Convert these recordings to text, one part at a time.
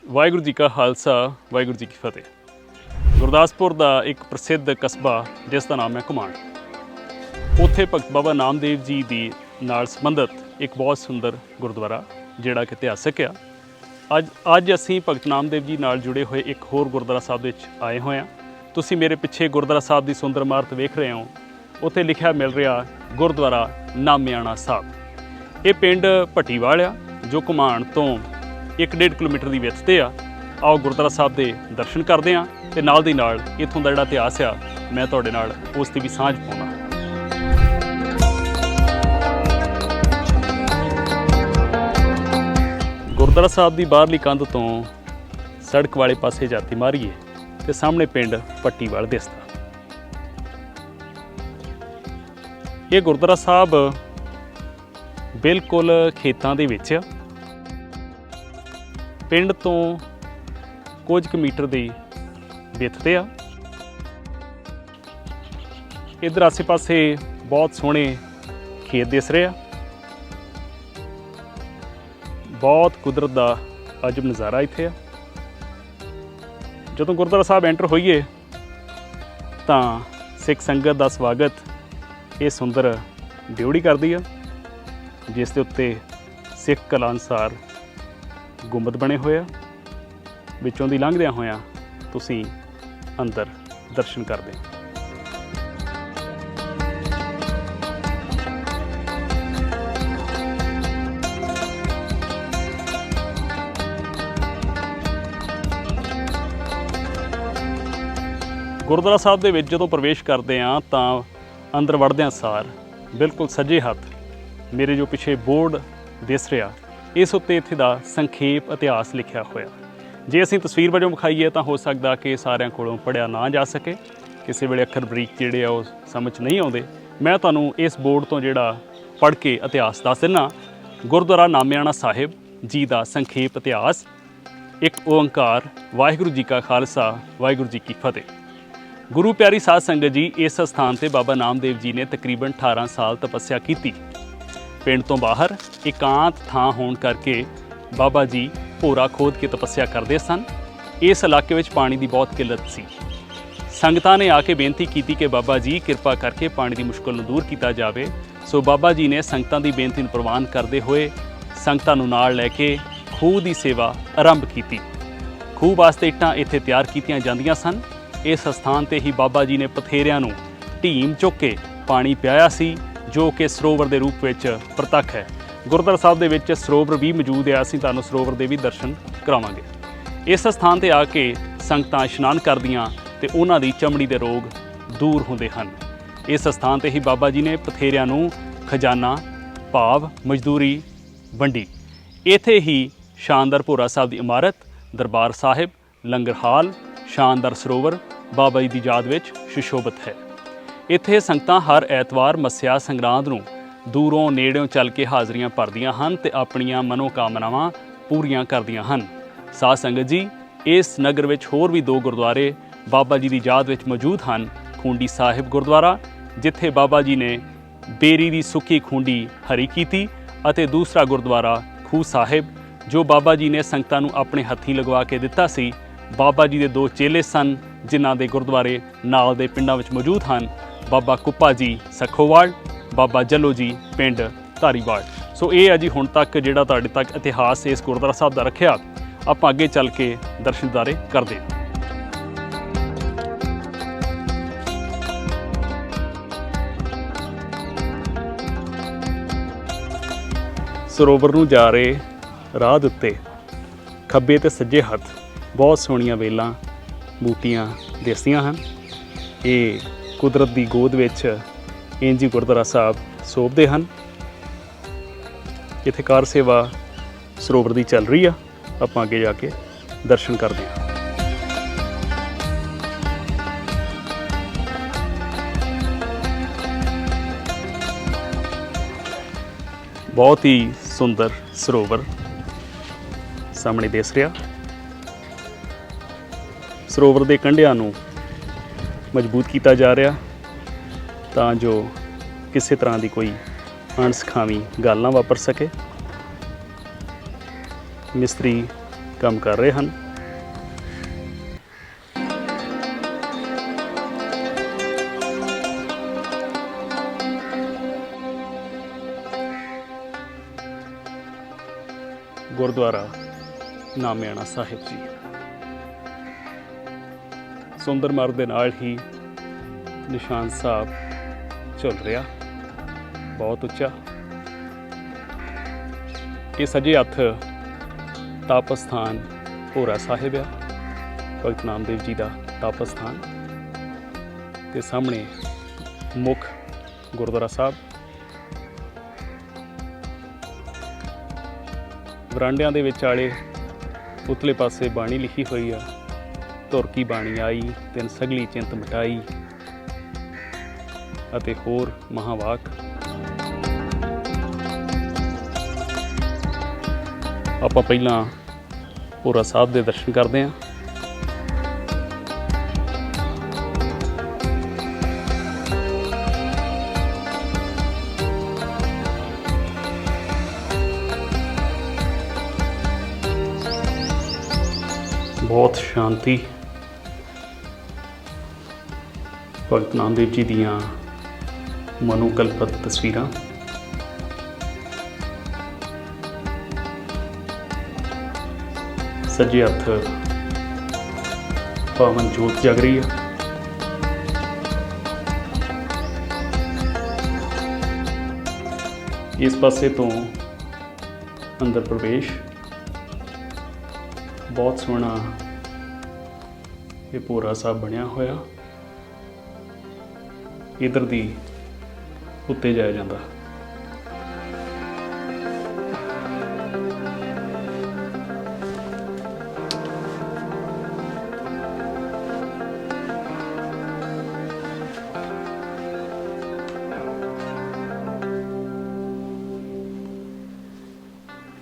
ਵਾਹਿਗੁਰੂ ਜੀ ਕਾ ਖਾਲਸਾ ਵਾਹਿਗੁਰੂ ਜੀ ਕੀ ਫਤਿਹ। ਗੁਰਦਾਸਪੁਰ ਦਾ ਇੱਕ ਪ੍ਰਸਿੱਧ ਕਸਬਾ ਜਿਸ ਦਾ ਨਾਮ ਹੈ ਘੁਮਾਣ, ਉੱਥੇ ਭਗਤ ਬਾਬਾ ਨਾਮਦੇਵ ਜੀ ਦੀ ਨਾਲ ਸੰਬੰਧਿਤ ਇੱਕ ਬਹੁਤ ਸੁੰਦਰ ਗੁਰਦੁਆਰਾ ਜਿਹੜਾ ਕਿ ਇਤਿਹਾਸਕ ਆ। ਅੱਜ ਅਸੀਂ ਭਗਤ ਨਾਮਦੇਵ ਜੀ ਨਾਲ ਜੁੜੇ ਹੋਏ ਇੱਕ ਹੋਰ ਗੁਰਦੁਆਰਾ ਸਾਹਿਬ ਵਿੱਚ ਆਏ ਹੋਏ ਹਾਂ। ਤੁਸੀਂ ਮੇਰੇ ਪਿੱਛੇ ਗੁਰਦੁਆਰਾ ਸਾਹਿਬ ਦੀ ਸੁੰਦਰ ਇਮਾਰਤ ਵੇਖ ਰਹੇ ਹੋ, ਉੱਥੇ ਲਿਖਿਆ ਮਿਲ ਰਿਹਾ ਗੁਰਦੁਆਰਾ ਨਾਮਿਆਣਾ ਸਾਹਿਬ। ਇਹ ਪਿੰਡ ਭੱਟੀਵਾਲ ਆ ਜੋ ਘੁਮਾਣ ਤੋਂ 1.5 ਕਿਲੋਮੀਟਰ ਦੀ ਵਿੱਥ ਤੇ ਆ। ਆਓ ਗੁਰਦੁਆਰਾ ਸਾਹਿਬ ਦੇ ਦਰਸ਼ਨ ਕਰਦੇ ਹਾਂ ਤੇ ਨਾਲ ਦੀ ਨਾਲ ਇੱਥੋਂ ਦਾ ਜਿਹੜਾ ਇਤਿਹਾਸ ਆ ਮੈਂ ਤੁਹਾਡੇ ਨਾਲ ਉਸ ਦੀ ਵੀ ਸਾਂਝ ਪਾਉਣਾ। ਗੁਰਦੁਆਰਾ ਸਾਹਿਬ ਦੀ ਬਾਹਰਲੀ ਕੰਧ ਤੋਂ ਸੜਕ ਵਾਲੇ ਪਾਸੇ ਜਾਤੀ ਮਾਰੀਏ ਤੇ ਸਾਹਮਣੇ ਪਿੰਡ ਭੱਟੀਵਾਲ ਦਿਸਦਾ। ਇਹ ਗੁਰਦੁਆਰਾ ਸਾਹਿਬ ਬਿਲਕੁਲ ਖੇਤਾਂ ਦੇ ਵਿੱਚ ਆ। ਪਿੰਡ ਤੋਂ ਕੁਝ ਕੁ ਮੀਟਰ ਦੀ ਵਿੱਥ ਤੇ ਆ। ਇੱਧਰ ਆਸੇ-ਪਾਸੇ ਬਹੁਤ ਸੋਹਣੇ ਖੇਤ ਦਿਸ ਰਹੇ ਆ। ਬਹੁਤ ਕੁਦਰਤ ਦਾ ਅਜਬ ਨਜ਼ਾਰਾ ਇੱਥੇ ਆ। ਜਦੋਂ ਗੁਰਦੁਆਰਾ ਸਾਹਿਬ ਐਂਟਰ ਹੋਈਏ ਤਾਂ ਸਿੱਖ ਸੰਗਤ ਦਾ ਸਵਾਗਤ ਇਹ ਸੁੰਦਰ ਡਿਊੜੀ ਕਰਦੀ ਆ, ਜਿਸ ਦੇ ਉੱਤੇ ਸਿੱਖ ਕਲਾ ਅਨੁਸਾਰ ਗੁੰਬਦ ਬਣੇ ਹੋਏ ਆ। ਵਿੱਚੋਂ ਦੀ ਲੰਘਦਿਆਂ ਹੋਇਆਂ ਤੁਸੀਂ ਅੰਦਰ ਦਰਸ਼ਨ ਕਰਦੇ ਹੋ। ਗੁਰਦੁਆਰਾ ਸਾਹਿਬ ਦੇ ਵਿੱਚ ਜਦੋਂ ਪ੍ਰਵੇਸ਼ ਕਰਦੇ ਹਾਂ ਤਾਂ ਅੰਦਰ ਵੜਦਿਆਂ ਸਾਰ ਬਿਲਕੁਲ ਸੱਜੇ ਹੱਥ ਮੇਰੇ ਜੋ ਪਿੱਛੇ ਬੋਰਡ ਦਿਸ ਰਿਹਾ, ਇਸ ਉੱਤੇ ਇੱਥੇ ਦਾ ਸੰਖੇਪ ਇਤਿਹਾਸ ਲਿਖਿਆ ਹੋਇਆ। ਜੇ ਅਸੀਂ ਤਸਵੀਰ ਵਜੋਂ ਵਿਖਾਈਏ ਤਾਂ ਹੋ ਸਕਦਾ ਕਿ ਸਾਰਿਆਂ ਕੋਲੋਂ ਪੜ੍ਹਿਆ ਨਾ ਜਾ ਸਕੇ, ਕਿਸੇ ਵੇਲੇ ਅੱਖਰ ਬਰੀਕ ਜਿਹੜੇ ਆ ਉਹ ਸਮਝ ਨਹੀਂ ਆਉਂਦੇ। ਮੈਂ ਤੁਹਾਨੂੰ ਇਸ ਬੋਰਡ ਤੋਂ ਜਿਹੜਾ ਪੜ੍ਹ ਕੇ ਇਤਿਹਾਸ ਦੱਸ ਦਿੰਦਾ। ਗੁਰਦੁਆਰਾ ਨਾਮਿਆਣਾ ਸਾਹਿਬ ਜੀ ਦਾ ਸੰਖੇਪ ਇਤਿਹਾਸ। ਇੱਕ ਓਂਕਾਰ, ਵਾਹਿਗੁਰੂ ਜੀ ਕਾ ਖਾਲਸਾ ਵਾਹਿਗੁਰੂ ਜੀ ਕੀ ਫਤਿਹ। ਗੁਰੂ ਪਿਆਰੀ ਸਾਧ ਸੰਗਤ ਜੀ, ਇਸ ਸਥਾਨ ਤੇ ਬਾਬਾ ਨਾਮਦੇਵ ਜੀ ਨੇ ਤਕਰੀਬਨ 18 ਸਾਲ ਤਪੱਸਿਆ ਕੀਤੀ। ਪਿੰਡ ਤੋਂ ਬਾਹਰ ਇਕਾਂਤ ਥਾਂ ਹੋਣ ਕਰਕੇ ਬਾਬਾ ਜੀ ਭੋਰਾ ਖੋਦ ਕੇ ਤਪੱਸਿਆ ਕਰਦੇ ਸਨ। ਇਸ ਇਲਾਕੇ ਵਿੱਚ ਪਾਣੀ ਦੀ ਬਹੁਤ ਕਿੱਲਤ ਸੀ। ਸੰਗਤਾਂ ਨੇ ਆ ਕੇ ਬੇਨਤੀ ਕੀਤੀ ਕਿ ਬਾਬਾ ਜੀ ਕਿਰਪਾ ਕਰਕੇ ਪਾਣੀ ਦੀ ਮੁਸ਼ਕਲ ਨੂੰ ਦੂਰ ਕੀਤਾ ਜਾਵੇ। ਸੋ ਬਾਬਾ ਜੀ ਨੇ ਸੰਗਤਾਂ ਦੀ ਬੇਨਤੀ ਨੂੰ ਪ੍ਰਵਾਨ ਕਰਦੇ ਹੋਏ ਸੰਗਤਾਂ ਨੂੰ ਨਾਲ ਲੈ ਕੇ ਖੂਹ ਦੀ ਸੇਵਾ ਆਰੰਭ ਕੀਤੀ। ਖੂਹ ਵਾਸਤੇ ਇੱਟਾਂ ਇੱਥੇ ਤਿਆਰ ਕੀਤੀਆਂ ਜਾਂਦੀਆਂ ਸਨ। ਇਸ ਸਥਾਨ ਤੇ ਹੀ ਬਾਬਾ ਜੀ ਨੇ ਪਥੇਰਿਆਂ ਨੂੰ ਢੀਮ ਚੁੱਕ ਕੇ ਪਾਣੀ ਪਿਆਇਆ ਸੀ, ਜੋ ਕਿ ਸਰੋਵਰ ਦੇ ਰੂਪ ਵਿੱਚ ਪ੍ਰਤੱਖ ਹੈ। ਗੁਰਦੁਆਰਾ ਸਾਹਿਬ ਦੇ ਵਿੱਚ ਸਰੋਵਰ ਵੀ ਮੌਜੂਦ ਹੈ। ਅਸੀਂ ਤੁਹਾਨੂੰ ਸਰੋਵਰ ਦੇ ਵੀ ਦਰਸ਼ਨ ਕਰਾਵਾਂਗੇ। ਇਸ ਸਥਾਨ ਤੇ ਆ ਕੇ ਸੰਗਤਾਂ ਇਸ਼ਨਾਨ ਕਰਦੀਆਂ ਤੇ ਉਹਨਾਂ ਦੀ ਚਮੜੀ ਦੇ ਰੋਗ ਦੂਰ ਹੁੰਦੇ ਹਨ। ਇਸ ਸਥਾਨ ਤੇ ਹੀ ਬਾਬਾ ਜੀ ਨੇ ਪਥੇਰਿਆਂ ਨੂੰ ਖਜ਼ਾਨਾ ਭਾਵ ਮਜ਼ਦੂਰੀ ਵੰਡੀ। ਇੱਥੇ ਹੀ ਸ਼ਾਨਦਾਰ ਭੋਰਾ ਸਾਹਿਬ ਦੀ ਇਮਾਰਤ, ਦਰਬਾਰ ਸਾਹਿਬ, ਲੰਗਰ ਹਾਲ, ਸ਼ਾਨਦਾਰ ਸਰੋਵਰ ਬਾਬਾ ਜੀ ਦੀ ਯਾਦ ਵਿੱਚ ਸੁਸ਼ੋਭਿਤ ਹੈ। ਇੱਥੇ ਸੰਗਤਾਂ ਹਰ ਐਤਵਾਰ ਮੱਸਿਆ ਸੰਗਰਾਂਦ ਨੂੰ ਦੂਰੋਂ ਨੇੜਿਓਂ ਚੱਲ ਕੇ ਹਾਜ਼ਰੀਆਂ ਭਰਦੀਆਂ ਹਨ ਤੇ ਆਪਣੀਆਂ ਮਨੋਕਾਮਨਾਵਾਂ ਪੂਰੀਆਂ ਕਰਦੀਆਂ ਹਨ। ਸਾਧ ਸੰਗਤ ਜੀ, ਇਸ ਨਗਰ ਵਿੱਚ ਹੋਰ ਵੀ 2 ਗੁਰਦੁਆਰੇ ਬਾਬਾ ਜੀ ਦੀ ਯਾਦ ਵਿੱਚ ਮੌਜੂਦ ਹਨ। ਖੂੰਡੀ ਸਾਹਿਬ ਗੁਰਦੁਆਰਾ, ਜਿੱਥੇ ਬਾਬਾ ਜੀ ਨੇ ਬੇਰੀ ਦੀ ਸੁੱਕੀ ਖੂੰਡੀ ਹਰੀ ਕੀਤੀ, ਅਤੇ ਦੂਸਰਾ ਗੁਰਦੁਆਰਾ ਖੂਹ ਸਾਹਿਬ, ਜੋ ਬਾਬਾ ਜੀ ਨੇ ਸੰਗਤਾਂ ਨੂੰ ਆਪਣੇ ਹੱਥੀਂ ਲਗਵਾ ਕੇ ਦਿੱਤਾ ਸੀ। ਬਾਬਾ ਜੀ ਦੇ 2 ਚੇਲੇ ਸਨ ਜਿਨ੍ਹਾਂ ਦੇ ਗੁਰਦੁਆਰੇ ਨਾਲ ਦੇ ਪਿੰਡਾਂ ਵਿੱਚ ਮੌਜੂਦ ਹਨ। ਬਾਬਾ ਕੁੱਪਾ ਜੀ ਸਖੋਵਾਲ, ਬਾਬਾ ਜੱਲੋ ਜੀ ਪਿੰਡ ਧਾਰੀਵਾਲ। ਸੋ ਇਹ ਹੈ ਜੀ ਹੁਣ ਤੱਕ ਜਿਹੜਾ ਤੁਹਾਡੇ ਤੱਕ ਇਤਿਹਾਸ ਇਸ ਗੁਰਦੁਆਰਾ ਸਾਹਿਬ ਦਾ ਰੱਖਿਆ। ਆਪਾਂ ਅੱਗੇ ਚੱਲ ਕੇ ਦਰਸ਼ਨ ਦੀਦਾਰੇ ਕਰਦੇ ਹਾਂ। ਸਰੋਵਰ ਨੂੰ ਜਾ ਰਹੇ ਰਾਹ ਦੇ ਉੱਤੇ ਖੱਬੇ ਤੇ ਸੱਜੇ ਹੱਥ ਬਹੁਤ ਸੋਹਣੀਆਂ ਵੇਲਾਂ ਬੂਟੀਆਂ ਦਿਸਦੀਆਂ ਹਨ। ਇਹ ਕੁਦਰਤ ਦੀ ਗੋਦ ਵਿੱਚ ਇੰਝ ਹੀ ਗੁਰਦੁਆਰਾ ਸਾਹਿਬ ਸੋਭਦੇ ਹਨ। ਇੱਥੇ ਕਾਰ ਸੇਵਾ ਸਰੋਵਰ ਦੀ ਚੱਲ ਰਹੀ ਆ। ਆਪਾਂ ਅੱਗੇ ਜਾ ਕੇ ਦਰਸ਼ਨ ਕਰਦੇ ਹਾਂ। ਬਹੁਤ ਹੀ ਸੁੰਦਰ ਸਰੋਵਰ ਸਾਹਮਣੇ ਦਿਸ ਰਿਹਾ। ਸਰੋਵਰ ਦੇ ਕੰਢਿਆਂ ਨੂੰ ਮਜ਼ਬੂਤ ਕੀਤਾ ਜਾ ਰਿਹਾ ਤਾਂ ਜੋ ਕਿਸੇ ਤਰ੍ਹਾਂ ਦੀ ਕੋਈ ਅਣਸਖਾਵੀਂ ਗੱਲ ਨਾ ਵਾਪਰ ਸਕੇ। ਮਿਸਤਰੀ ਕੰਮ ਕਰ ਰਹੇ ਹਨ। ਗੁਰਦੁਆਰਾ ਨਾਮਿਆਣਾ ਸਾਹਿਬ ਜੀ ਸੁੰਦਰ ਮਾਰਗ ਦੇ ਨਾਲ ਹੀ ਨਿਸ਼ਾਨ ਸਾਹਿਬ ਝੁੱਲ ਰਿਹਾ, ਬਹੁਤ ਉੱਚਾ। ਇਹ ਸੱਜੇ ਹੱਥ ਤਪ ਸਥਾਨ ਭੋਰਾ ਸਾਹਿਬ ਆ, ਭਗਤ ਨਾਮਦੇਵ ਜੀ ਦਾ ਤਪ ਸਥਾਨ, ਤੇ ਸਾਹਮਣੇ ਮੁੱਖ ਗੁਰਦੁਆਰਾ ਸਾਹਿਬ। ਵਰਾਂਡਿਆਂ ਦੇ ਵਿਚਾਲੇ ਉਤਲੇ ਪਾਸੇ ਬਾਣੀ ਲਿਖੀ ਹੋਈ ਆ, ਧੁਰ ਕੀ ਬਾਣੀ ਆਈ ਤਿਨ ਸਗਲੀ ਚਿੰਤ ਮਿਟਾਈ, ਅਤੇ ਹੋਰ ਮਹਾਵਾਕ। ਆਪਾਂ ਪਹਿਲਾਂ ਭੋਰਾ ਸਾਹਿਬ ਦੇ ਦਰਸ਼ਨ ਕਰਦੇ ਹਾਂ। ਬਹੁਤ ਸ਼ਾਂਤੀ, ਭਗਤ ਨਾਮਦੇਵ ਜੀ ਦੀਆਂ ਮਨੋਕਲਪਤ ਤਸਵੀਰਾਂ। ਸੱਜੇ ਹੱਥ ਪਾਵਨ ਜੋਤ ਜਗ ਰਹੀ ਹੈ। ਇਸ ਪਾਸੇ ਤੋਂ ਅੰਦਰ ਪ੍ਰਵੇਸ਼, ਬਹੁਤ ਸੋਹਣਾ ਇਹ ਭੋਰਾ ਸਾਹਿਬ ਬਣਿਆ ਹੋਇਆ। ਇੱਧਰ ਦੀ ਉੱਤੇ ਜਾਇਆ ਜਾਂਦਾ।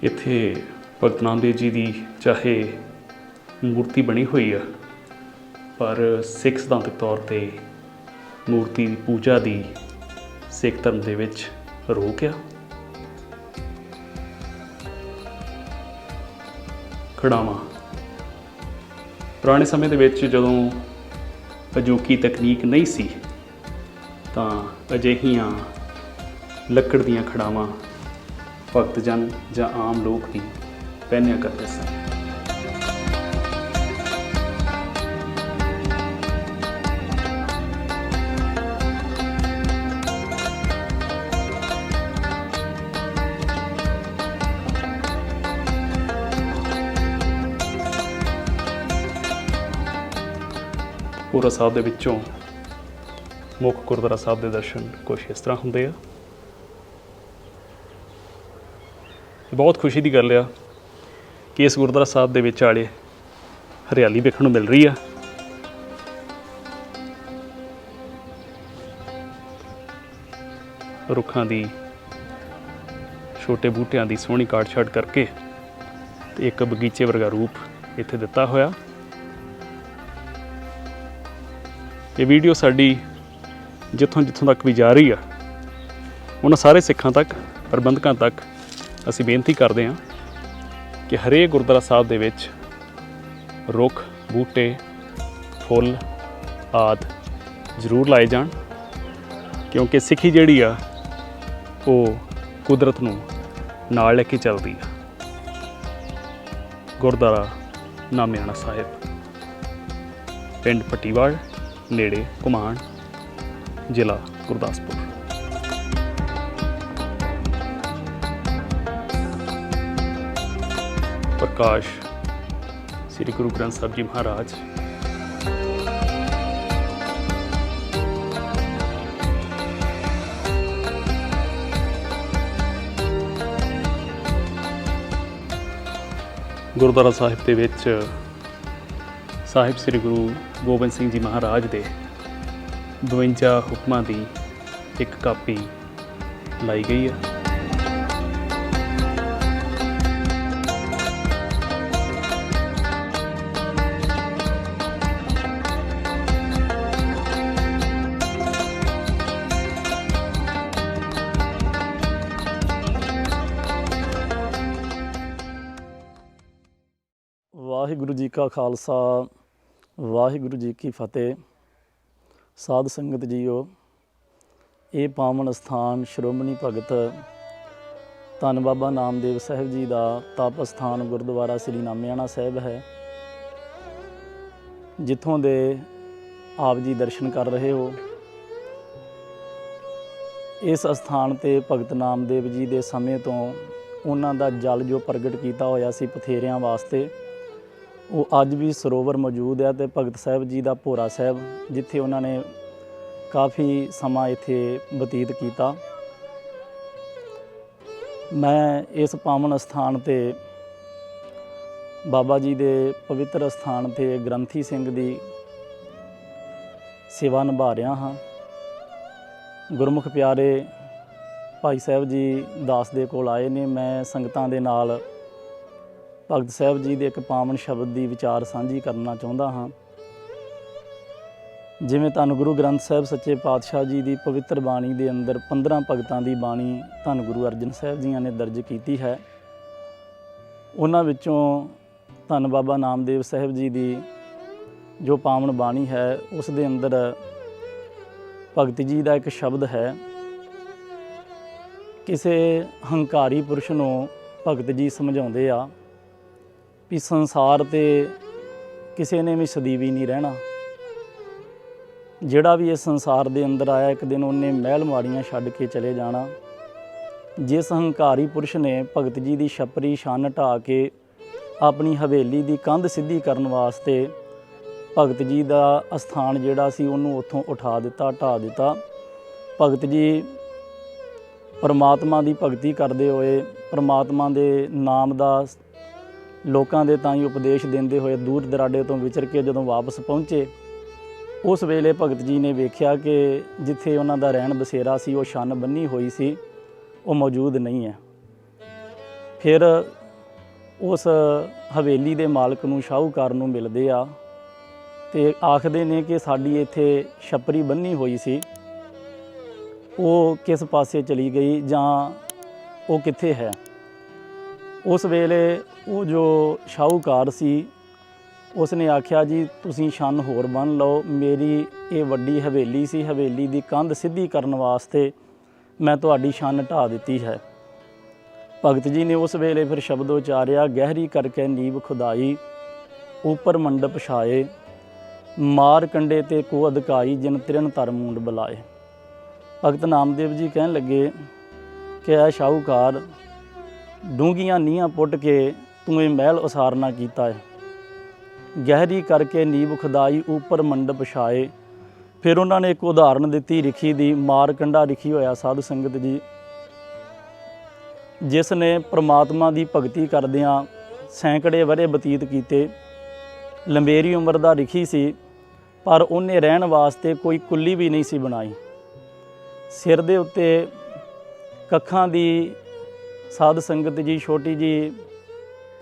ਇੱਥੇ ਭਗਤ ਨਾਮਦੇਵ ਜੀ ਦੀ ਚਾਹੇ ਮੂਰਤੀ ਬਣੀ ਹੋਈ ਆ, ਪਰ ਸਿੱਖ ਸਿਧਾਂਤਕ ਤੌਰ 'ਤੇ ਮੂਰਤੀ ਦੀ ਪੂਜਾ ਦੀ ਸਿੱਖ ਧਰਮ ਦੇ ਵਿੱਚ ਰੋਕ ਆ। ਖੜਾਵਾਂ ਪੁਰਾਣੇ ਸਮੇਂ ਦੇ ਵਿੱਚ ਜਦੋਂ ਅਜੋਕੀ ਤਕਨੀਕ ਨਹੀਂ ਸੀ, ਤਾਂ ਅਜਿਹੀਆਂ ਲੱਕੜ ਦੀਆਂ ਖੜਾਵਾਂ ਭਗਤ ਜਨ ਜਾਂ ਆਮ ਲੋਕ ਵੀ ਪਹਿਨਿਆ ਕਰਦੇ ਸਨ। ਭੋਰਾ ਸਾਹਿਬ ਦੇ ਵਿੱਚੋਂ ਮੁੱਖ ਗੁਰਦੁਆਰਾ ਸਾਹਿਬ ਦੇ ਦਰਸ਼ਨ ਕੁਛ ਇਸ ਤਰ੍ਹਾਂ ਹੁੰਦੇ ਆ। ਬਹੁਤ ਖੁਸ਼ੀ ਦੀ ਗੱਲ ਆ ਕਿ ਇਸ ਗੁਰਦੁਆਰਾ ਸਾਹਿਬ ਦੇ ਵਿਚਾਲੇ ਹਰਿਆਲੀ ਵੇਖਣ ਨੂੰ ਮਿਲ ਰਹੀ ਆ। ਰੁੱਖਾਂ ਦੀ, ਛੋਟੇ ਬੂਟਿਆਂ ਦੀ ਸੋਹਣੀ ਕਾਟ-ਛਾਟ ਕਰਕੇ ਤੇ ਇੱਕ ਬਗੀਚੇ ਵਰਗਾ ਰੂਪ ਇੱਥੇ ਦਿੱਤਾ ਹੋਇਆ। ਇਹ ਵੀਡੀਓ ਸਾਡੀ ਜਿੱਥੋਂ ਤੱਕ ਵੀ ਜਾ ਰਹੀ ਆ, ਉਹਨਾਂ ਸਾਰੇ ਸਿੱਖਾਂ ਤੱਕ, ਪ੍ਰਬੰਧਕਾਂ ਤੱਕ ਅਸੀਂ ਬੇਨਤੀ ਕਰਦੇ ਹਾਂ ਕਿ ਹਰੇਕ ਗੁਰਦੁਆਰਾ ਸਾਹਿਬ ਦੇ ਵਿੱਚ ਰੁੱਖ, ਬੂਟੇ, ਫੁੱਲ ਆਦਿ ਜ਼ਰੂਰ ਲਾਏ ਜਾਣ, ਕਿਉਂਕਿ ਸਿੱਖੀ ਜਿਹੜੀ ਆ ਉਹ ਕੁਦਰਤ ਨੂੰ ਨਾਲ ਲੈ ਕੇ ਚੱਲਦੀ ਆ। ਗੁਰਦੁਆਰਾ ਨਾਮਿਆਣਾ ਸਾਹਿਬ, ਪਿੰਡ ਪੱਟੀਵਾਲ, ਨੇੜੇ ਘੁਮਾਣ, ਜ਼ਿਲ੍ਹਾ ਗੁਰਦਾਸਪੁਰ। ਪ੍ਰਕਾਸ਼ ਸ੍ਰੀ ਗੁਰੂ ਗ੍ਰੰਥ ਸਾਹਿਬ ਜੀ ਮਹਾਰਾਜ। ਗੁਰਦੁਆਰਾ ਸਾਹਿਬ ਦੇ ਵਿੱਚ ਸਾਹਿਬ ਸ੍ਰੀ ਗੁਰੂ ਗੋਬਿੰਦ ਸਿੰਘ ਜੀ ਮਹਾਰਾਜ ਦੇ 52 ਹੁਕਮਾਂ ਦੀ ਇੱਕ ਕਾਪੀ ਲਾਈ ਗਈ ਹੈ। ਵਾਹਿਗੁਰੂ ਜੀ ਕਾ ਖਾਲਸਾ ਵਾਹਿਗੁਰੂ ਜੀ ਕੀ ਫਤਿਹ। ਸਾਧ ਸੰਗਤ ਜੀਓ, ਇਹ ਪਾਵਨ ਸਥਾਨ ਸ਼੍ਰੋਮਣੀ ਭਗਤ ਧੰਨ ਬਾਬਾ ਨਾਮਦੇਵ ਸਾਹਿਬ ਜੀ ਦਾ ਤਪ ਸਥਾਨ ਗੁਰਦੁਆਰਾ ਸ੍ਰੀ ਨਾਮਿਆਣਾ ਸਾਹਿਬ ਹੈ, ਜਿੱਥੋਂ ਦੇ ਆਪ ਜੀ ਦਰਸ਼ਨ ਕਰ ਰਹੇ ਹੋ। ਇਸ ਅਸਥਾਨ ਤੇ ਭਗਤ ਨਾਮਦੇਵ ਜੀ ਦੇ ਸਮੇਂ ਤੋਂ ਉਹਨਾਂ ਦਾ ਜਲ ਜੋ ਪ੍ਰਗਟ ਕੀਤਾ ਹੋਇਆ ਸੀ ਪਥੇਰਿਆਂ ਵਾਸਤੇ, ਉਹ ਅੱਜ ਵੀ ਸਰੋਵਰ ਮੌਜੂਦ ਹੈ। ਤੇ ਭਗਤ ਸਾਹਿਬ ਜੀ ਦਾ ਭੋਰਾ ਸਾਹਿਬ, ਜਿੱਥੇ ਉਹਨਾਂ ਨੇ ਕਾਫੀ ਸਮਾਂ ਇੱਥੇ ਬਤੀਤ ਕੀਤਾ। ਮੈਂ ਇਸ ਪਾਵਨ ਸਥਾਨ ਤੇ ਬਾਬਾ ਜੀ ਦੇ ਪਵਿੱਤਰ ਸਥਾਨ ਤੇ ਗ੍ਰੰਥੀ ਸਿੰਘ ਦੀ ਸੇਵਾ ਨਿਭਾ ਰਿਹਾ ਹਾਂ। ਗੁਰਮੁਖ ਪਿਆਰੇ ਭਾਈ ਸਾਹਿਬ ਜੀ ਦਾਸ ਦੇ ਕੋਲ ਆਏ ਨੇ। ਮੈਂ ਸੰਗਤਾਂ ਦੇ ਨਾਲ ਭਗਤ ਸਾਹਿਬ ਜੀ ਦੇ ਇੱਕ ਪਾਵਨ ਸ਼ਬਦ ਦੀ ਵਿਚਾਰ ਸਾਂਝੀ ਕਰਨਾ ਚਾਹੁੰਦਾ ਹਾਂ। ਜਿਵੇਂ ਧੰਨ ਗੁਰੂ ਗ੍ਰੰਥ ਸਾਹਿਬ ਸੱਚੇ ਪਾਤਸ਼ਾਹ ਜੀ ਦੀ ਪਵਿੱਤਰ ਬਾਣੀ ਦੇ ਅੰਦਰ 15 ਭਗਤਾਂ ਦੀ ਬਾਣੀ ਧੰਨ ਗੁਰੂ ਅਰਜਨ ਸਾਹਿਬ ਜੀਆਂ ਨੇ ਦਰਜ ਕੀਤੀ ਹੈ। ਉਹਨਾਂ ਵਿੱਚੋਂ ਧੰਨ ਬਾਬਾ ਨਾਮਦੇਵ ਸਾਹਿਬ ਜੀ ਦੀ ਜੋ ਪਾਵਨ ਬਾਣੀ ਹੈ, ਉਸ ਦੇ ਅੰਦਰ ਭਗਤ ਜੀ ਦਾ ਇੱਕ ਸ਼ਬਦ ਹੈ। ਕਿਸੇ ਹੰਕਾਰੀ ਪੁਰਸ਼ ਨੂੰ ਭਗਤ ਜੀ ਸਮਝਾਉਂਦੇ ਆ ਵੀ ਸੰਸਾਰ ਤੇ ਕਿਸੇ ਨੇ ਵੀ ਸਦੀਵੀ ਨਹੀਂ ਰਹਿਣਾ। ਜਿਹੜਾ ਵੀ ਇਸ ਸੰਸਾਰ ਦੇ ਅੰਦਰ ਆਇਆ, ਇੱਕ ਦਿਨ ਉਹਨੇ ਮਹਿਲ ਮਾੜੀਆਂ ਛੱਡ ਕੇ ਚਲੇ ਜਾਣਾ। ਜਿਸ ਹੰਕਾਰੀ ਪੁਰਸ਼ ਨੇ ਭਗਤ ਜੀ ਦੀ ਛਪਰੀ ਛੰਨ ਢਾਹ ਕੇ ਆਪਣੀ ਹਵੇਲੀ ਦੀ ਕੰਧ ਸਿੱਧੀ ਕਰਨ ਵਾਸਤੇ ਭਗਤ ਜੀ ਦਾ ਅਸਥਾਨ ਜਿਹੜਾ ਸੀ ਉਹਨੂੰ ਉੱਥੋਂ ਉਠਾ ਦਿੱਤਾ, ਢਾਹ ਦਿੱਤਾ। ਭਗਤ ਜੀ ਪਰਮਾਤਮਾ ਦੀ ਭਗਤੀ ਕਰਦੇ ਹੋਏ, ਪਰਮਾਤਮਾ ਦੇ ਨਾਮ ਦਾ ਲੋਕਾਂ ਦੇ ਤਾਈਂ ਉਪਦੇਸ਼ ਦਿੰਦੇ ਹੋਏ ਦੂਰ ਦਰਾਡੇ ਤੋਂ ਵਿਚਰ ਕੇ ਜਦੋਂ ਵਾਪਸ ਪਹੁੰਚੇ, ਉਸ ਵੇਲੇ ਭਗਤ ਜੀ ਨੇ ਵੇਖਿਆ ਕਿ ਜਿੱਥੇ ਉਹਨਾਂ ਦਾ ਰਹਿਣ ਬਸੇਰਾ ਸੀ, ਉਹ ਛੰਨ ਬੰਨੀ ਹੋਈ ਸੀ, ਉਹ ਮੌਜੂਦ ਨਹੀਂ ਹੈ। ਫਿਰ ਉਸ ਹਵੇਲੀ ਦੇ ਮਾਲਕ ਨੂੰ, ਸ਼ਾਹੂਕਾਰ ਨੂੰ ਮਿਲਦੇ ਆ ਤੇ ਆਖਦੇ ਨੇ ਕਿ ਸਾਡੀ ਇੱਥੇ ਛਪਰੀ ਬੰਨੀ ਹੋਈ ਸੀ, ਉਹ ਕਿਸ ਪਾਸੇ ਚਲੀ ਗਈ ਜਾਂ ਉਹ ਕਿੱਥੇ ਹੈ। ਉਸ ਵੇਲੇ ਉਹ ਜੋ ਸ਼ਾਹੂਕਾਰ ਸੀ, ਉਸ ਨੇ ਆਖਿਆ ਜੀ ਤੁਸੀਂ ਛੰਨ ਹੋਰ ਬੰਨ੍ਹ ਲਓ, ਮੇਰੀ ਇਹ ਵੱਡੀ ਹਵੇਲੀ ਸੀ, ਹਵੇਲੀ ਦੀ ਕੰਧ ਸਿੱਧੀ ਕਰਨ ਵਾਸਤੇ ਮੈਂ ਤੁਹਾਡੀ ਛੰਨ ਢਾਹ ਦਿੱਤੀ ਹੈ। ਭਗਤ ਜੀ ਨੇ ਉਸ ਵੇਲੇ ਫਿਰ ਸ਼ਬਦ ਉਚਾਰਿਆ, ਗਹਿਰੀ ਕਰਕੇ ਨੀਵ ਖੁਦਾਈ ਉੱਪਰ ਮੰਡਪ ਛਾਏ, ਮਾਰ ਕੰਡੇ ਤੇ ਕੋ ਅਧਿਕਾਈ ਜਿਨ ਤ੍ਰਿਣ ਧਰ ਮੂੰਡ ਬੁਲਾਏ। ਭਗਤ ਨਾਮਦੇਵ ਜੀ ਕਹਿਣ ਲੱਗੇ ਕਿ ਇਹ ਸ਼ਾਹੂਕਾਰ, ਡੂੰਘੀਆਂ ਨੀਹਾਂ ਪੁੱਟ ਕੇ ਤੂੰ ਇਹ ਮਹਿਲ ਉਸਾਰਨਾ ਕੀਤਾ ਹੈ। ਗਹਿਰੀ ਕਰਕੇ ਨੀਵ ਖੁਦਾਈ ਉੱਪਰ ਮੰਡਪ ਛਾਏ। ਫਿਰ ਉਹਨਾਂ ਨੇ ਇੱਕ ਉਦਾਹਰਨ ਦਿੱਤੀ ਰਿਖੀ ਦੀ। ਮਾਰ ਕੰਡਾ ਰਿਖੀ ਹੋਇਆ ਸਾਧ ਸੰਗਤ ਜੀ, ਜਿਸ ਨੇ ਪ੍ਰਮਾਤਮਾ ਦੀ ਭਗਤੀ ਕਰਦਿਆਂ ਸੈਂਕੜੇ ਵਰ੍ਹੇ ਬਤੀਤ ਕੀਤੇ। ਲੰਬੇਰੀ ਉਮਰ ਦਾ ਰਿਖੀ ਸੀ, ਪਰ ਉਹਨੇ ਰਹਿਣ ਵਾਸਤੇ ਕੋਈ ਕੁੱਲੀ ਵੀ ਨਹੀਂ ਸੀ ਬਣਾਈ। ਸਿਰ ਦੇ ਉੱਤੇ ਕੱਖਾਂ ਦੀ ਸਾਧ ਸੰਗਤ ਜੀ ਛੋਟੀ ਜੀ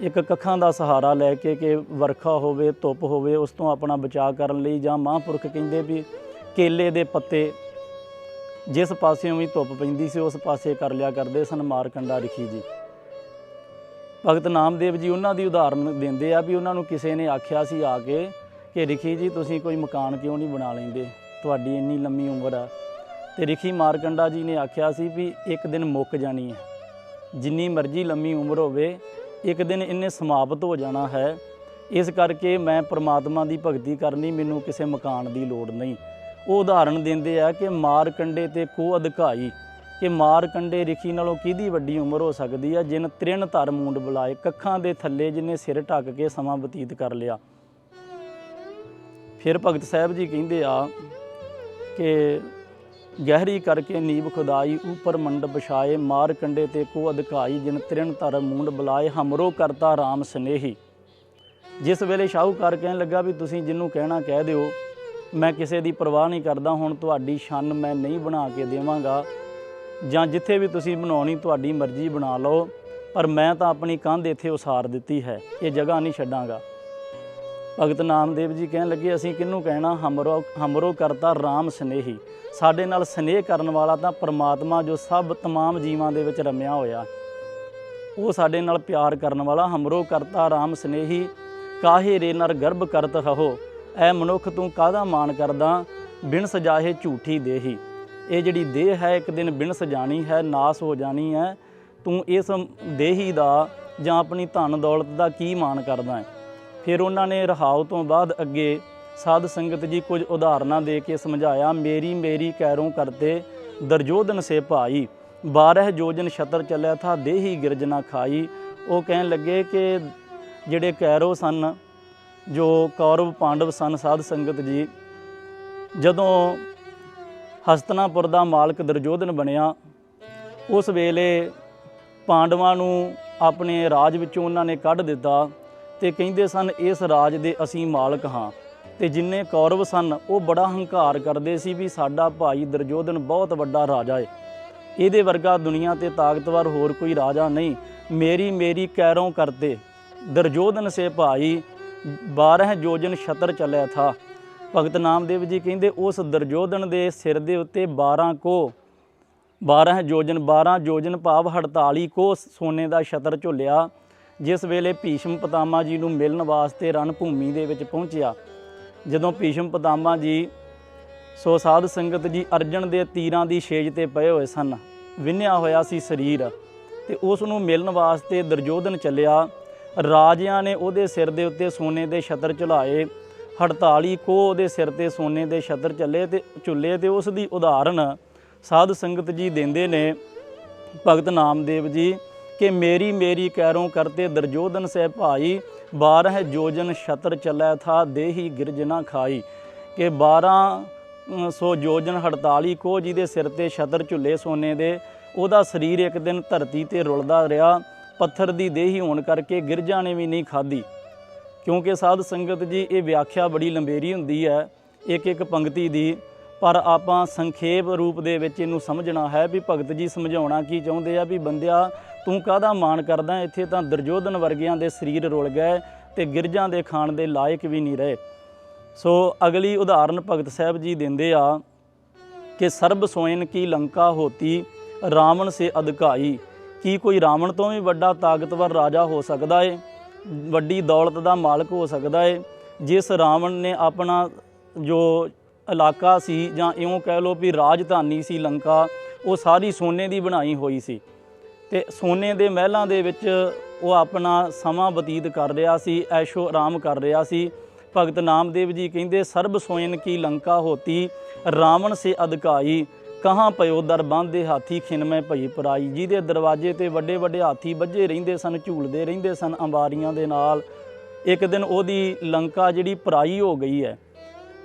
ਇੱਕ ਕੱਖਾਂ ਦਾ ਸਹਾਰਾ ਲੈ ਕੇ ਕਿ ਵਰਖਾ ਹੋਵੇ, ਧੁੱਪ ਹੋਵੇ, ਉਸ ਤੋਂ ਆਪਣਾ ਬਚਾਅ ਕਰਨ ਲਈ, ਜਾਂ ਮਹਾਂਪੁਰਖ ਕਹਿੰਦੇ ਵੀ ਕੇਲੇ ਦੇ ਪੱਤੇ ਜਿਸ ਪਾਸਿਓਂ ਵੀ ਧੁੱਪ ਪੈਂਦੀ ਸੀ ਉਸ ਪਾਸੇ ਕਰ ਲਿਆ ਕਰਦੇ ਸਨ ਮਾਰਕੰਡਾ ਰਿਖੀ ਜੀ। ਭਗਤ ਨਾਮਦੇਵ ਜੀ ਉਹਨਾਂ ਦੀ ਉਦਾਹਰਨ ਦਿੰਦੇ ਆ ਵੀ ਉਹਨਾਂ ਨੂੰ ਕਿਸੇ ਨੇ ਆਖਿਆ ਸੀ ਆ ਕੇ ਕਿ ਰਿਖੀ ਜੀ ਤੁਸੀਂ ਕੋਈ ਮਕਾਨ ਕਿਉਂ ਨਹੀਂ ਬਣਾ ਲੈਂਦੇ, ਤੁਹਾਡੀ ਇੰਨੀ ਲੰਮੀ ਉਮਰ ਆ। ਤੇ ਰਿਖੀ ਮਾਰਕੰਡਾ ਜੀ ਨੇ ਆਖਿਆ ਸੀ ਵੀ ਇੱਕ ਦਿਨ ਮੁੱਕ ਜਾਣੀ ਹੈ, ਜਿੰਨੀ ਮਰਜ਼ੀ ਲੰਮੀ ਉਮਰ ਹੋਵੇ ਇੱਕ ਦਿਨ ਇਹਨੇ ਸਮਾਪਤ ਹੋ ਜਾਣਾ ਹੈ। ਇਸ ਕਰਕੇ ਮੈਂ ਪ੍ਰਮਾਤਮਾ ਦੀ ਭਗਤੀ ਕਰਨੀ, ਮੈਨੂੰ ਕਿਸੇ ਮਕਾਨ ਦੀ ਲੋੜ ਨਹੀਂ। ਉਹ ਉਦਾਹਰਨ ਦਿੰਦੇ ਆ ਕਿ ਮਾਰ ਕੰਡੇ ਤੇ ਕੋ ਅਧਿਕਾਈ, ਕਿ ਮਾਰ ਕੰਡੇ ਰਿਖੀ ਨਾਲੋਂ ਕਿਹਦੀ ਵੱਡੀ ਉਮਰ ਹੋ ਸਕਦੀ ਆ, ਜਿਨ ਤ੍ਰਿਣ ਧਰ ਮੂੰਡ ਬੁਲਾਏ, ਕੱਖਾਂ ਦੇ ਥੱਲੇ ਜਿਹਨੇ ਸਿਰ ਢੱਕ ਕੇ ਸਮਾਂ ਬਤੀਤ ਕਰ ਲਿਆ। ਫਿਰ ਭਗਤ ਸਾਹਿਬ ਜੀ ਕਹਿੰਦੇ ਆ ਕਿ ਗਹਿਰੀ ਕਰਕੇ ਨੀਵ ਖੁਦਾਈ ਉੱਪਰ ਮੰਡਪ ਛਾਏ, ਮਾਰ ਕੰਡੇ ਤੇ ਕੋ ਅਧਿਕਾਈ ਜਿਨ ਤ੍ਰਿਣ ਧਰ ਮੂੰਡ ਬੁਲਾਏ, ਹਮਰੋ ਕਰਤਾ ਰਾਮ ਸਨੇਹੀ। ਜਿਸ ਵੇਲੇ ਸ਼ਾਹੂਕਾਰ ਕਹਿਣ ਲੱਗਾ ਵੀ ਤੁਸੀਂ ਜਿਹਨੂੰ ਕਹਿਣਾ ਕਹਿ ਦਿਓ, ਮੈਂ ਕਿਸੇ ਦੀ ਪਰਵਾਹ ਨਹੀਂ ਕਰਦਾ, ਹੁਣ ਤੁਹਾਡੀ ਛੰਨ ਮੈਂ ਨਹੀਂ ਬਣਾ ਕੇ ਦੇਵਾਂਗਾ, ਜਾਂ ਜਿੱਥੇ ਵੀ ਤੁਸੀਂ ਬਣਾਉਣੀ ਤੁਹਾਡੀ ਮਰਜ਼ੀ ਬਣਾ ਲਓ, ਪਰ ਮੈਂ ਤਾਂ ਆਪਣੀ ਕੰਧ ਇੱਥੇ ਉਸਾਰ ਦਿੱਤੀ ਹੈ, ਇਹ ਜਗ੍ਹਾ ਨਹੀਂ ਛੱਡਾਂਗਾ। ਭਗਤ ਨਾਮਦੇਵ ਜੀ ਕਹਿਣ ਲੱਗੇ ਅਸੀਂ ਕਿਹਨੂੰ ਕਹਿਣਾ, ਹਮਰੋ ਕਰਤਾ ਰਾਮ ਸਨੇਹੀ। ਸਾਡੇ ਨਾਲ ਸਨੇਹ ਕਰਨ ਵਾਲਾ ਤਾਂ ਪਰਮਾਤਮਾ ਜੋ ਸਭ ਤਮਾਮ ਜੀਵਾਂ ਦੇ ਵਿੱਚ ਰਮਿਆ ਹੋਇਆ, ਉਹ ਸਾਡੇ ਨਾਲ ਪਿਆਰ ਕਰਨ ਵਾਲਾ। ਹਮਰੋ ਕਰਤਾ ਰਾਮ ਸਨੇਹੀ ਕਾਹੇ ਰੇ ਨਰ ਗਰਭ ਕਰਤ ਹੋ, ਐ ਮਨੁੱਖ ਤੂੰ ਕਾਹਦਾ ਮਾਣ ਕਰਦਾ, ਬਿਨ ਸਜਾਹੇ ਝੂਠੀ ਦੇਹੀ। ਇਹ ਜਿਹੜੀ ਦੇਹ ਹੈ ਇੱਕ ਦਿਨ ਬਿਨ ਸਜਾਣੀ ਹੈ, ਨਾਸ ਹੋ ਜਾਣੀ ਹੈ। ਤੂੰ ਇਸ ਦੇਹੀ ਦਾ ਜਾਂ ਆਪਣੀ ਧਨ ਦੌਲਤ ਦਾ ਕੀ ਮਾਣ ਕਰਦਾ ਹੈ। ਫਿਰ ਉਹਨਾਂ ਨੇ ਰਹਾਉ ਤੋਂ ਬਾਅਦ ਅੱਗੇ ਸਾਧ ਸੰਗਤ ਜੀ ਕੁਝ ਉਦਾਹਰਨਾਂ ਦੇ ਕੇ ਸਮਝਾਇਆ। ਮੇਰੀ ਮੇਰੀ ਕੈਰੋਂ ਕਰਤੇ ਦਰਜੋਧਨ ਸੇ ਭਾਈ, 12 ਜੋਜਨ ਛਤਰ ਚੱਲਿਆ ਥਾ ਦੇਹੀ ਗਿਰਜਨਾ ਖਾਈ। ਉਹ ਕਹਿਣ ਲੱਗੇ ਕਿ ਜਿਹੜੇ ਕੈਰੋ ਸਨ, ਜੋ ਕੌਰਵ ਪਾਂਡਵ ਸਨ, ਸਾਧ ਸੰਗਤ ਜੀ, ਜਦੋਂ ਹਸਤਨਾਪੁਰ ਦਾ ਮਾਲਕ ਦਰਜੋਧਨ ਬਣਿਆ, ਉਸ ਵੇਲੇ ਪਾਂਡਵਾਂ ਨੂੰ ਆਪਣੇ ਰਾਜ ਵਿੱਚੋਂ ਉਹਨਾਂ ਨੇ ਕੱਢ ਦਿੱਤਾ ਤੇ ਕਹਿੰਦੇ ਸਨ ਇਸ ਰਾਜ ਦੇ ਅਸੀਂ ਮਾਲਕ ਹਾਂ। ਤੇ ਜਿੰਨੇ ਕੌਰਵ ਸਨ ਉਹ ਬੜਾ ਹੰਕਾਰ ਕਰਦੇ ਸੀ ਵੀ ਸਾਡਾ ਭਾਈ ਦਰਜੋਧਨ ਬਹੁਤ ਵੱਡਾ ਰਾਜਾ ਹੈ, ਇਹਦੇ ਵਰਗਾ ਦੁਨੀਆ ਤੇ ਤਾਕਤਵਰ ਹੋਰ ਕੋਈ ਰਾਜਾ ਨਹੀਂ। ਮੇਰੀ ਮੇਰੀ ਕੈਰੋਂ ਕਰਤੇ ਦਰਜੋਧਨ ਸੇ ਭਾਈ, 12 ਜੋਜਨ ਛਤਰ ਚੱਲਿਆ ਥਾ। ਭਗਤ ਨਾਮਦੇਵ ਜੀ ਕਹਿੰਦੇ ਉਸ ਦਰਜੋਧਨ ਦੇ ਸਿਰ ਦੇ ਉੱਤੇ 12 ਜੋਜਨ ਭਾਵ 48 ਕੋ ਸੋਨੇ ਦਾ ਛਤਰ ਝੁੱਲਿਆ। ਜਿਸ ਵੇਲੇ ਭੀਸ਼ਮ ਪਿਤਾਮਾ ਜੀ ਨੂੰ ਮਿਲਣ ਵਾਸਤੇ ਰਣ ਭੂਮੀ ਦੇ ਵਿੱਚ ਪਹੁੰਚਿਆ, ਜਦੋਂ ਭੀਸ਼ਮ ਪਿਤਾਮਾ ਜੀ ਸੋ ਸਾਧ ਸੰਗਤ ਜੀ ਅਰਜਨ ਦੇ ਤੀਰਾਂ ਦੀ ਛੇਜ ਤੇ ਪਏ ਹੋਏ ਸਨ, ਵਿੰਨਿਆ ਹੋਇਆ ਸੀ ਸਰੀਰ, ਤੇ ਉਸ ਨੂੰ ਮਿਲਣ ਵਾਸਤੇ ਦਰਜੋਧਨ ਚੱਲਿਆ। ਰਾਜਿਆਂ ਨੇ ਉਹਦੇ ਸਿਰ ਦੇ ਉੱਤੇ ਸੋਨੇ ਦੇ ਛਤਰ ਝੁਲਾਏ, 48 ਕੋ ਉਹਦੇ ਸਿਰ ਤੇ ਸੋਨੇ ਦੇ ਛਤਰ ਝੁੱਲੇ ਤੇ ਉਸ ਦੀ ਉਦਾਹਰਨ ਸਾਧ ਸੰਗਤ ਜੀ ਦਿੰਦੇ ਨੇ ਭਗਤ ਨਾਮਦੇਵ ਜੀ ਕਿ ਮੇਰੀ ਮੇਰੀ ਕੈਰੋਂ ਕਰਤੇ ਦਰਜੋਧਨ ਸੇ ਭਾਈ, 12 ਜੋਜਨ ਛਤਰ ਚੱਲਿਆ ਥਾ ਦੇਹੀ ਗਿਰਜਨਾ ਖਾਈ। ਕਿ 1200 ਜੋਜਨ 48 ਕੋ ਜਿਹਦੇ ਸਿਰ ਤੇ ਛਤਰ ਝੁੱਲੇ ਸੋਨੇ ਦੇ, ਉਹਦਾ ਸਰੀਰ ਇੱਕ ਦਿਨ ਧਰਤੀ ਤੇ ਰੁਲਦਾ ਰਿਹਾ, ਪੱਥਰ ਦੀ ਦੇਹੀ ਹੋਣ ਕਰਕੇ ਗਿਰਜਾਂ ਨੇ ਵੀ ਨਹੀਂ ਖਾਧੀ। ਕਿਉਂਕਿ ਸਾਧ ਸੰਗਤ ਜੀ ਇਹ ਵਿਆਖਿਆ ਬੜੀ ਲੰਬੇਰੀ ਹੁੰਦੀ ਹੈ ਇੱਕ ਇੱਕ ਪੰਕਤੀ ਦੀ, ਪਰ ਆਪਾਂ ਸੰਖੇਪ ਰੂਪ ਦੇ ਵਿੱਚ ਇਹਨੂੰ ਸਮਝਣਾ ਹੈ ਵੀ ਭਗਤ ਜੀ ਸਮਝਾਉਣਾ ਕੀ ਚਾਹੁੰਦੇ ਆ ਵੀ ਬੰਦਿਆ ਤੂੰ ਕਾਹਦਾ ਮਾਣ ਕਰਦਾ, ਇੱਥੇ ਤਾਂ ਦਰਜੋਧਨ ਵਰਗਿਆਂ ਦੇ ਸਰੀਰ ਰੁਲ ਗਏ ਤੇ ਗਿਰਜਾਂ ਦੇ ਖਾਣ ਦੇ ਲਾਇਕ ਵੀ ਨਹੀਂ ਰਹੇ। ਸੋ ਅਗਲੀ ਉਦਾਹਰਨ ਭਗਤ ਸਾਹਿਬ ਜੀ ਦਿੰਦੇ ਆ ਕਿ ਸਰਬ ਸੋਇਨ ਕੀ ਲੰਕਾ ਹੋਤੀ, ਰਾਵਣ ਸੇ ਅਧਿਕਾਈ। ਕੀ ਕੋਈ ਰਾਵਣ ਤੋਂ ਵੀ ਵੱਡਾ ਤਾਕਤਵਰ ਰਾਜਾ ਹੋ ਸਕਦਾ ਏ, ਵੱਡੀ ਦੌਲਤ ਦਾ ਮਾਲਕ ਹੋ ਸਕਦਾ ਏ। ਜਿਸ ਰਾਵਣ ਨੇ ਆਪਣਾ ਜੋ ਇਲਾਕਾ ਸੀ ਜਾਂ ਇਉਂ ਕਹਿ ਲਓ ਵੀ ਰਾਜਧਾਨੀ ਸੀ ਲੰਕਾ, ਉਹ ਸਾਰੀ ਸੋਨੇ ਦੀ ਬਣਾਈ ਹੋਈ ਸੀ ਤੇ ਸੋਨੇ ਦੇ ਮਹਿਲਾਂ ਦੇ ਵਿੱਚ ਉਹ ਆਪਣਾ ਸਮਾਂ ਬਤੀਤ ਕਰ ਰਿਹਾ ਸੀ, ਐਸ਼ੋ ਆਰਾਮ ਕਰ ਰਿਹਾ ਸੀ। ਭਗਤ ਨਾਮਦੇਵ ਜੀ ਕਹਿੰਦੇ ਸਰਬ ਸੋਇਨ ਕੀ ਲੰਕਾ ਹੋਤੀ, ਰਾਵਣ ਸੇ ਅਧਿਕਾਈ, ਕਹਾਂ ਪਇਓ ਦਰ ਬੰਨ੍ਹਦੇ ਹਾਥੀ ਖਿਨਮੈ ਭਈ ਪਰਾਈ। ਜਿਹਦੇ ਦਰਵਾਜ਼ੇ ਤੇ ਵੱਡੇ ਵੱਡੇ ਹਾਥੀ ਬੱਝੇ ਰਹਿੰਦੇ ਸਨ, ਝੂਲਦੇ ਰਹਿੰਦੇ ਸਨ ਅੰਬਾਰੀਆਂ ਦੇ ਨਾਲ, ਇੱਕ ਦਿਨ ਉਹਦੀ ਲੰਕਾ ਜਿਹੜੀ ਪਰਾਈ ਹੋ ਗਈ ਹੈ।